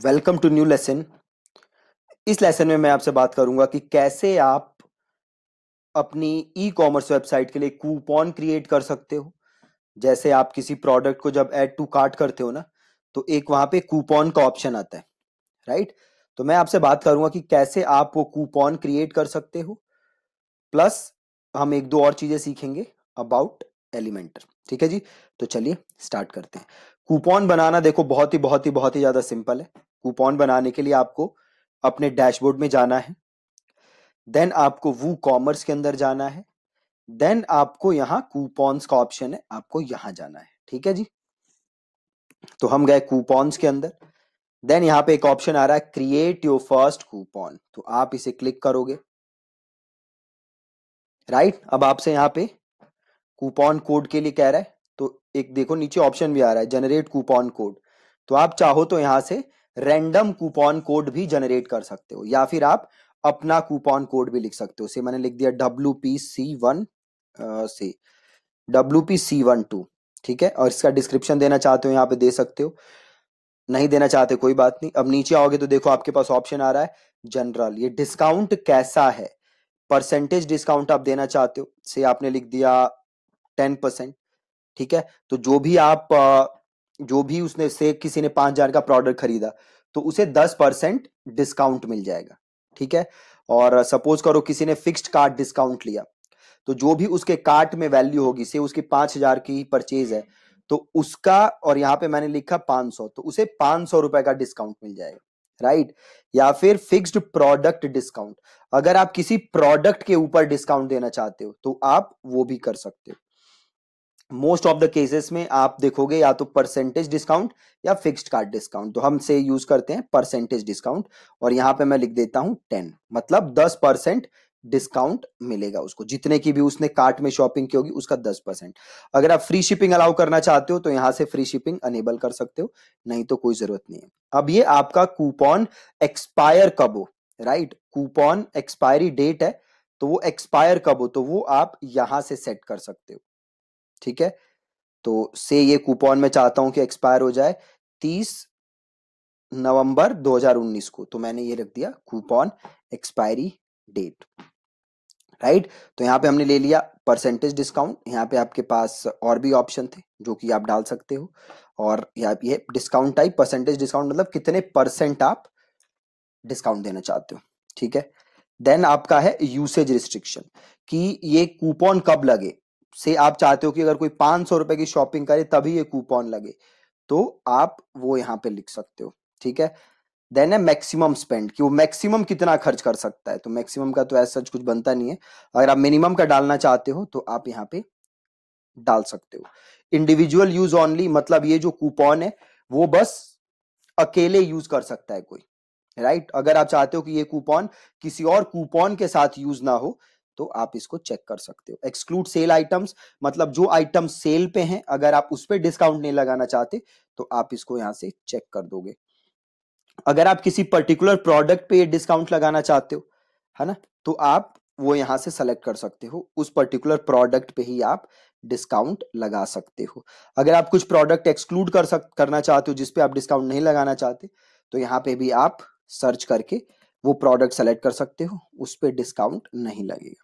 Welcome to new lesson. इस lesson में मैं आपसे बात करूंगा कि कैसे आप अपनी ई कॉमर्स वेबसाइट के लिए कूपन क्रिएट कर सकते हो। जैसे आप किसी प्रोडक्ट को जब ऐड टू कार्ट करते हो ना, तो एक वहां पे कूपन का ऑप्शन आता है, राइट। तो मैं आपसे बात करूंगा कि कैसे आप वो कूपन क्रिएट कर सकते हो। प्लस हम एक दो और चीजें सीखेंगे अबाउट एलिमेंटर। ठीक है जी, तो चलिए स्टार्ट करते हैं। कूपन बनाना देखो बहुत ही ज्यादा सिंपल है। कूपन बनाने के लिए आपको अपने डैशबोर्ड में जाना है, देन आपको वो कॉमर्स के अंदर जाना है, देन आपको यहाँ कूपन्स का ऑप्शन है, आपको यहां जाना है। ठीक है जी, तो हम गए कूपन्स के अंदर। देन यहाँ पे एक ऑप्शन आ रहा है क्रिएट योर फर्स्ट कूपन, तो आप इसे क्लिक करोगे, राइट। अब आपसे यहाँ पे कूपन कोड के लिए कह रहा है, तो एक देखो नीचे ऑप्शन भी आ रहा है जनरेट कूपन कोड। तो आप चाहो तो यहां से रैंडम कूपन कोड भी जनरेट कर सकते हो, या फिर आप अपना कूपन कोड भी लिख सकते हो। से मैंने लिख दिया WPC1 से WPC12। ठीक है, और इसका डिस्क्रिप्शन देना चाहते हो यहाँ पे दे सकते हो, नहीं देना चाहते कोई बात नहीं। अब नीचे आओगे तो देखो आपके पास ऑप्शन आ रहा है जनरल। ये डिस्काउंट कैसा है, परसेंटेज डिस्काउंट आप देना चाहते हो, से आपने लिख दिया 10%। ठीक है, तो जो भी उसने से किसी ने 5,000 का प्रोडक्ट खरीदा तो उसे 10% डिस्काउंट मिल जाएगा। ठीक है, और सपोज करो किसी ने फिक्स्ड कार्ट डिस्काउंट लिया, तो जो भी उसके कार्ट में वैल्यू होगी, से उसकी 5,000 की परचेज है, तो उसका, और यहां पे मैंने लिखा 500, तो उसे 500 रुपए का डिस्काउंट मिल जाएगा, राइट। या फिर फिक्स्ड प्रोडक्ट डिस्काउंट, अगर आप किसी प्रोडक्ट के ऊपर डिस्काउंट देना चाहते हो तो आप वो भी कर सकते हो। मोस्ट ऑफ द केसेस में आप देखोगे या तो परसेंटेज डिस्काउंट या फिक्स्ड कार्ड डिस्काउंट, तो हम से यूज करते हैं परसेंटेज डिस्काउंट। और यहां पे मैं लिख देता हूं 10, मतलब 10% डिस्काउंट मिलेगा उसको, जितने की भी उसने कार्ट में शॉपिंग की होगी उसका 10%। अगर आप फ्री शिपिंग अलाउ करना चाहते हो तो यहां से फ्री शिपिंग अनेबल कर सकते हो, नहीं तो कोई जरूरत नहीं है। अब ये आपका कूपन एक्सपायर कब हो, राइट, कूपन एक्सपायरी डेट है, तो वो एक्सपायर कब हो तो वो आप यहां से सेट कर सकते हो। ठीक है, तो से ये कूपन मैं चाहता हूं कि एक्सपायर हो जाए 30 नवंबर 2019 को, तो मैंने ये रख दिया कूपन एक्सपायरी डेट, राइट। तो यहां पे हमने ले लिया परसेंटेज डिस्काउंट। यहां पे आपके पास और भी ऑप्शन थे जो कि आप डाल सकते हो, और यहाँ ये डिस्काउंट टाइप परसेंटेज डिस्काउंट, मतलब कितने परसेंट आप डिस्काउंट देना चाहते हो। ठीक है, देन आपका है यूसेज रिस्ट्रिक्शन, कि ये कूपन कब लगे। से आप चाहते हो कि अगर कोई 500 रुपए की शॉपिंग करे तभी ये कूपन लगे, तो आप वो यहां पे लिख सकते हो। ठीक है, देन है मैक्सिमम स्पेंड, कि वो मैक्सिमम कितना खर्च कर सकता है, तो मैक्सिमम का तो ऐसा कुछ बनता नहीं है। अगर आप मिनिमम का डालना चाहते हो तो आप यहाँ पे डाल सकते हो। इंडिविजुअल यूज ओनली, मतलब ये जो कूपन है वो बस अकेले यूज कर सकता है कोई, राइट। अगर आप चाहते हो कि ये कूपन किसी और कूपन के साथ यूज ना हो तो आप इसको चेक कर सकते हो। एक्सक्लूड सेल आइटम्स, मतलब जो आइटम सेल पे हैं अगर आप उस पर डिस्काउंट नहीं लगाना चाहते तो आप इसको यहां से चेक कर दोगे। अगर आप किसी पर्टिकुलर प्रोडक्ट पे डिस्काउंट लगाना चाहते हो, है ना, तो आप वो यहां से सेलेक्ट कर सकते हो, उस पर्टिकुलर प्रोडक्ट पे ही आप डिस्काउंट लगा सकते हो। अगर आप कुछ प्रोडक्ट एक्सक्लूड करना चाहते हो जिसपे आप डिस्काउंट नहीं लगाना चाहते, तो यहाँ पे भी आप सर्च करके वो प्रोडक्ट सेलेक्ट कर सकते हो, उस पर डिस्काउंट नहीं लगेगा।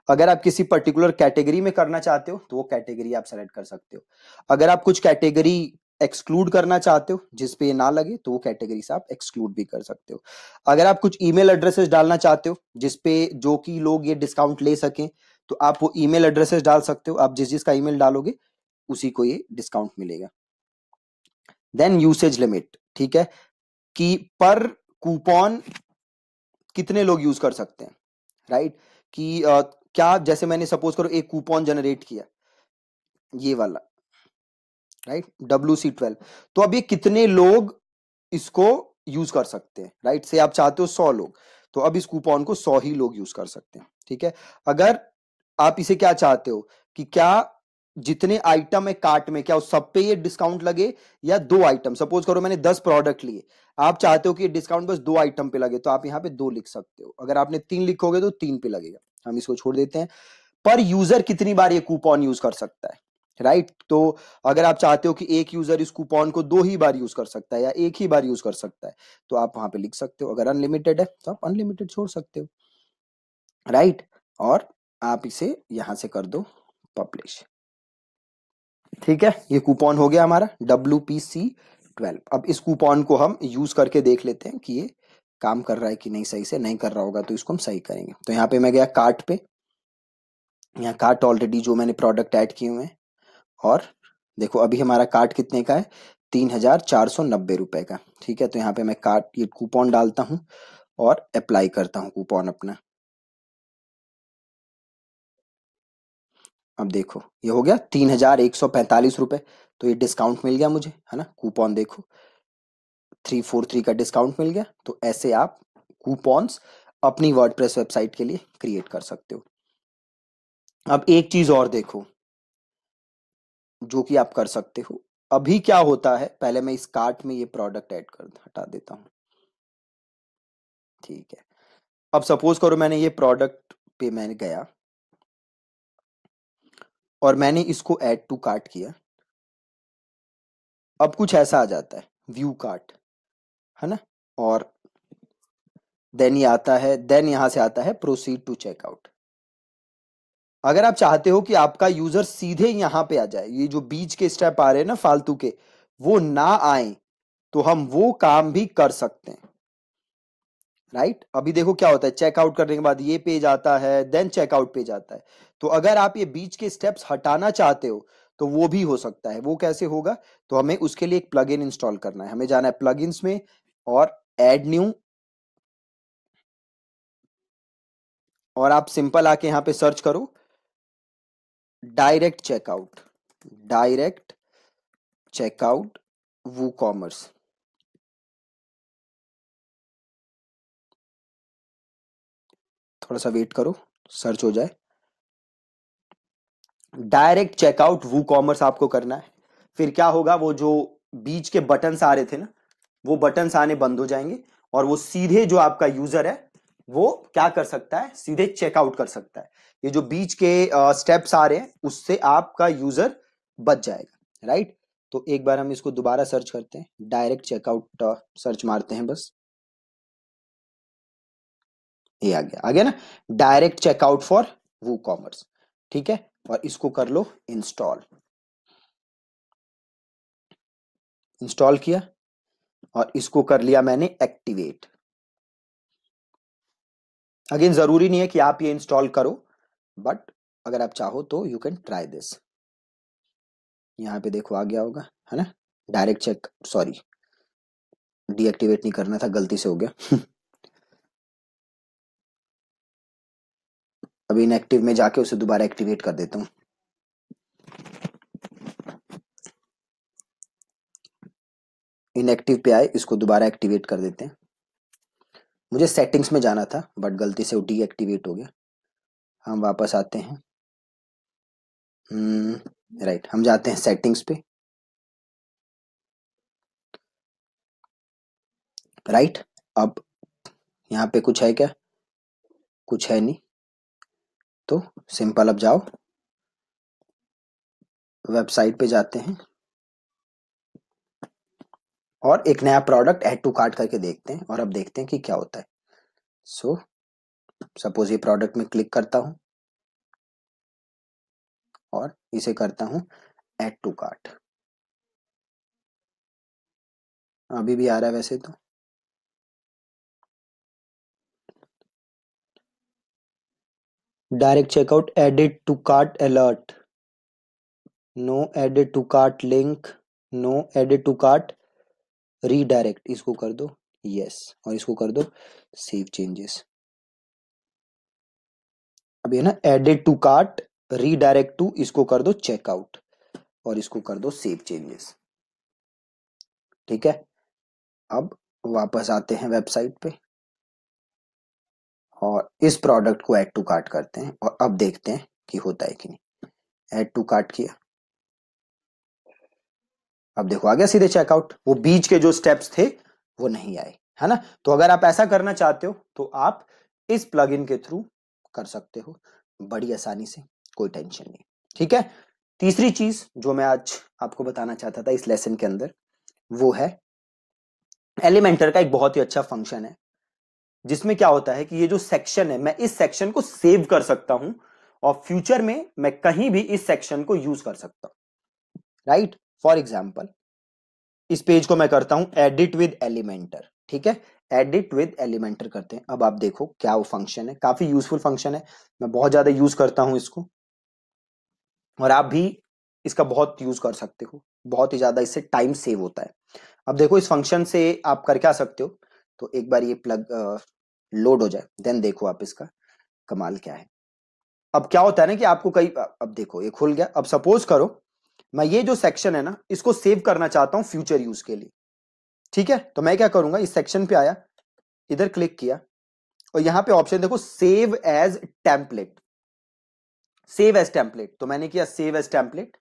अगर आप किसी पर्टिकुलर कैटेगरी में करना चाहते हो तो वो कैटेगरी आप सेलेक्ट कर सकते हो। अगर आप कुछ कैटेगरी एक्सक्लूड करना चाहते हो जिसपे ये ना लगे तो वो कैटेगरी से आप एक्सक्लूड भी कर सकते हो। अगर आप कुछ ईमेल एड्रेसेस डालना चाहते हो जिसपे जो कि लोग ये डिस्काउंट ले सकें, तो आप वो ईमेल एड्रेसेस डाल सकते हो। आप जिस जिसका ईमेल डालोगे उसी को ये डिस्काउंट मिलेगा। देन यूसेज लिमिट, ठीक है, कि पर कूपन कितने लोग यूज कर सकते हैं, राइट। कि क्या, जैसे मैंने सपोज करो एक कूपन जनरेट किया, ये वाला, राइट, WC12, तो अब ये कितने लोग इसको यूज कर सकते हैं, राइट। से आप चाहते हो 100 लोग, तो अब इस कूपन को 100 ही लोग यूज कर सकते हैं। ठीक है, अगर आप इसे क्या चाहते हो कि क्या जितने आइटम है कार्ट में, क्या उस सब पे ये डिस्काउंट लगे, या 2 आइटम, सपोज करो मैंने 10 प्रोडक्ट लिए, आप चाहते हो कि ये डिस्काउंट बस 2 आइटम पे लगे, तो आप यहाँ पे 2 लिख सकते हो। अगर आपने 3 लिखोगे तो 3 पे लगेगा, हम इसको छोड़ देते हैं। पर यूजर कितनी बार ये कूपन यूज कर सकता है, राइट। तो अगर आप चाहते हो कि एक यूजर इस कूपन को 2 ही बार यूज कर सकता है या एक ही बार यूज कर सकता है, तो आप वहां पे लिख सकते हो। अगर अनलिमिटेड है तो आप अनलिमिटेड छोड़ सकते हो, राइट। और आप इसे यहां से कर दो पब्लिश। ठीक है, ये कूपन हो गया हमारा WPC12। अब इस कूपन को हम यूज करके देख लेते हैं कि ये काम कर रहा है कि नहीं सही से। नहीं कर रहा होगा तो इसको हम सही करेंगे। तो यहाँ पे मैं गया कार्ट पे, यहाँ कार्ट ऑलरेडी जो मैंने प्रोडक्ट ऐड किए हुए हैं, और देखो अभी हमारा कार्ट कितने का है, 3,490 रुपए का। ठीक है, तो यहाँ पे मैं कार्ट ये कूपन डालता हूँ और अप्लाई करता हूँ कूपन अपना। अब देखो ये हो गया 3,145 रुपए। तो ये डिस्काउंट मिल गया मुझे, है ना। कूपन देखो 343 का डिस्काउंट मिल गया। तो ऐसे आप कूपन्स अपनी वर्डप्रेस वेबसाइट के लिए क्रिएट कर सकते हो। अब एक चीज और देखो जो कि आप कर सकते हो। अभी क्या होता है, पहले मैं इस कार्ट में ये प्रोडक्ट ऐड कर हटा देता हूँ। ठीक है, अब सपोज करो मैंने ये प्रोडक्ट पे मैंने गया और मैंने इसको ऐड टू कार्ट किया। अब कुछ ऐसा आ जाता है व्यू कार्ट, है ना। और देन ये आता है, देन यहां से आता है प्रोसीड टू चेकआउट। अगर आप चाहते हो कि आपका यूजर सीधे यहां पे आ जाए, ये जो बीच के स्टेप आ रहे हैं ना फालतू के, वो ना आए, तो हम वो काम भी कर सकते हैं, राइट। अभी देखो क्या होता है, चेकआउट करने के बाद ये पेज आता है, देन चेकआउट पेज आता है। तो अगर आप ये बीच के स्टेप्स हटाना चाहते हो तो वो भी हो सकता है। वो कैसे होगा, तो हमें उसके लिए एक प्लगइन इंस्टॉल करना है। हमें जाना है प्लगइन्स में और ऐड न्यू, और आप सिंपल आके यहां पे सर्च करो direct checkout, direct checkout WooCommerce. थोड़ा सा वेट करो, सर्च हो जाए। डायरेक्ट चेकआउट वूकॉमर्स आपको करना है। फिर क्या होगा, वो जो बीच के बटन्स आ रहे थे ना, वो बटन्स आने बंद हो जाएंगे और वो सीधे जो आपका यूजर है वो क्या कर सकता है, सीधे चेकआउट कर सकता है। ये जो बीच के स्टेप्स आ रहे हैं उससे आपका यूजर बच जाएगा, राइट। तो एक बार हम इसको दोबारा सर्च करते हैं, डायरेक्ट चेकआउट सर्च मारते हैं बस, ये आ गया ना, डायरेक्ट चेकआउट फॉर वूकॉमर्स। ठीक है, और इसको कर लो इंस्टॉल। इंस्टॉल किया और इसको कर लिया मैंने एक्टिवेट। अगेन जरूरी नहीं है कि आप ये इंस्टॉल करो, बट अगर आप चाहो तो यू कैन ट्राई दिस। यहाँ पे देखो आ गया होगा, है ना। डायरेक्ट चेक, सॉरी डीएक्टिवेट नहीं करना था, गलती से हो गया। अभी इनएक्टिव में जाके उसे दोबारा एक्टिवेट कर देता हूँ। इनएक्टिव पे आए, इसको दोबारा एक्टिवेट कर देते हैं। मुझे सेटिंग्स में जाना था बट गलती से वो डीएक्टिवेट हो गया। हम वापस आते हैं, राइट, हम जाते हैं सेटिंग्स पे, राइट। अब यहाँ पे कुछ है क्या, कुछ है नहीं। तो सिंपल अब जाओ वेबसाइट पे जाते हैं और एक नया प्रोडक्ट ऐड टू कार्ट करके देखते हैं, और अब देखते हैं कि क्या होता है। सो सपोज ये प्रोडक्ट में क्लिक करता हूं और इसे करता हूं ऐड टू कार्ट। अभी भी आ रहा है वैसे तो, direct checkout added to cart alert, no added to cart link, no added to cart redirect, इसको कर दो यस, और इसको कर दो सेव चेंजेस। अब ये ना added to cart redirect to, इसको कर दो चेकआउट और इसको कर दो सेव चेंजेस। ठीक है, अब वापस आते हैं वेबसाइट पे और इस प्रोडक्ट को ऐड टू कार्ट करते हैं और अब देखते हैं कि होता है कि नहीं। ऐड टू कार्ट किया, अब देखो आ गया सीधे चेकआउट। वो बीच के जो स्टेप्स थे वो नहीं आए, है ना। तो अगर आप ऐसा करना चाहते हो तो आप इस प्लगइन के थ्रू कर सकते हो बड़ी आसानी से, कोई टेंशन नहीं। ठीक है, तीसरी चीज जो मैं आज आपको बताना चाहता था इस लेसन के अंदर, वो है एलिमेंटर का एक बहुत ही अच्छा फंक्शन है, जिसमें क्या होता है कि ये जो सेक्शन है, मैं इस सेक्शन को सेव कर सकता हूं और फ्यूचर में मैं कहीं भी इस सेक्शन को यूज कर सकता हूं, राइट। फॉर एग्जाम्पल इस पेज को मैं करता हूं एडिट विद एलिमेंटर, ठीक है, एडिट विद एलिमेंटर करते हैं। अब आप देखो क्या वो फंक्शन है, काफी यूजफुल फंक्शन है, मैं बहुत ज्यादा यूज करता हूं इसको, और आप भी इसका बहुत यूज कर सकते हो, बहुत ही ज्यादा इससे टाइम सेव होता है। अब देखो इस फंक्शन से आप कर क्या सकते हो, तो एक बार ये प्लग लोड हो जाए, देन देखो आप इसका कमाल क्या है। अब क्या होता है ना कि आपको कई, अब देखो ये खुल गया। अब सपोज करो मैं ये जो सेक्शन है ना इसको सेव करना चाहता हूं फ्यूचर यूज के लिए, ठीक है। तो मैं क्या करूंगा, इस सेक्शन पे आया, इधर क्लिक किया और यहां पे ऑप्शन देखो save as template, save as template. तो मैंने किया सेव एज टेम्पलेट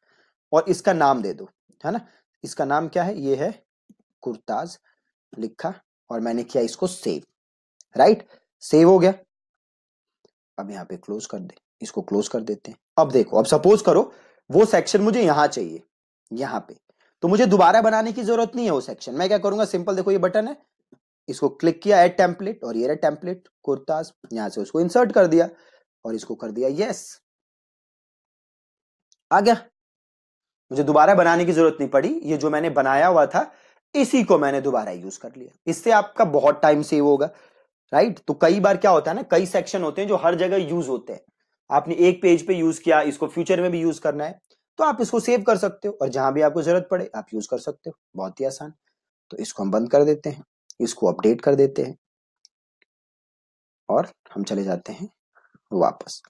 और इसका नाम दे दो, है ना। इसका नाम क्या है, ये है कुर्ताज लिखा और मैंने किया इसको सेव, राइट, सेव हो गया। अब यहां पे क्लोज कर दे, इसको क्लोज कर देते हैं। अब देखो, अब सपोज करो वो सेक्शन मुझे यहां चाहिए, यहां पे, तो मुझे दोबारा बनाने की जरूरत नहीं है वो सेक्शन। मैं क्या करूंगा, सिंपल देखो ये बटन है, इसको क्लिक किया ऐड टेम्पलेट और ये रहा टेम्पलेट कुर्ताज, यहां से उसको इंसर्ट कर दिया और इसको कर दिया यस, आ गया। मुझे दोबारा बनाने की जरूरत नहीं पड़ी, ये जो मैंने बनाया हुआ था इसी को मैंने दोबारा यूज कर लिया। इससे आपका बहुत टाइम सेव होगा, राइट। तो कई बार क्या होता है ना, कई सेक्शन होते हैं जो हर जगह यूज होते हैं, आपने एक पेज पे यूज किया, इसको फ्यूचर में भी यूज करना है तो आप इसको सेव कर सकते हो और जहां भी आपको जरूरत पड़े आप यूज कर सकते हो, बहुत ही आसान। तो इसको हम बंद कर देते हैं, इसको अपडेट कर देते हैं और हम चले जाते हैं वापस।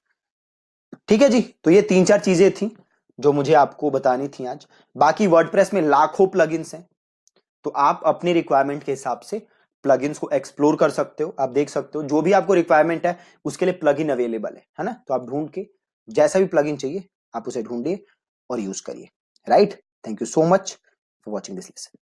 ठीक है जी, तो ये 3-4 चीजें थी जो मुझे आपको बतानी थी आज। बाकी वर्डप्रेस में लाखों प्लगइन्स हैं, तो आप अपनी रिक्वायरमेंट के हिसाब से प्लगइन्स को एक्सप्लोर कर सकते हो। आप देख सकते हो जो भी आपको रिक्वायरमेंट है उसके लिए प्लगइन अवेलेबल है ना। तो आप ढूंढ के जैसा भी प्लगइन चाहिए आप उसे ढूंढिए और यूज करिए, right. Thank you so much for watching this lesson.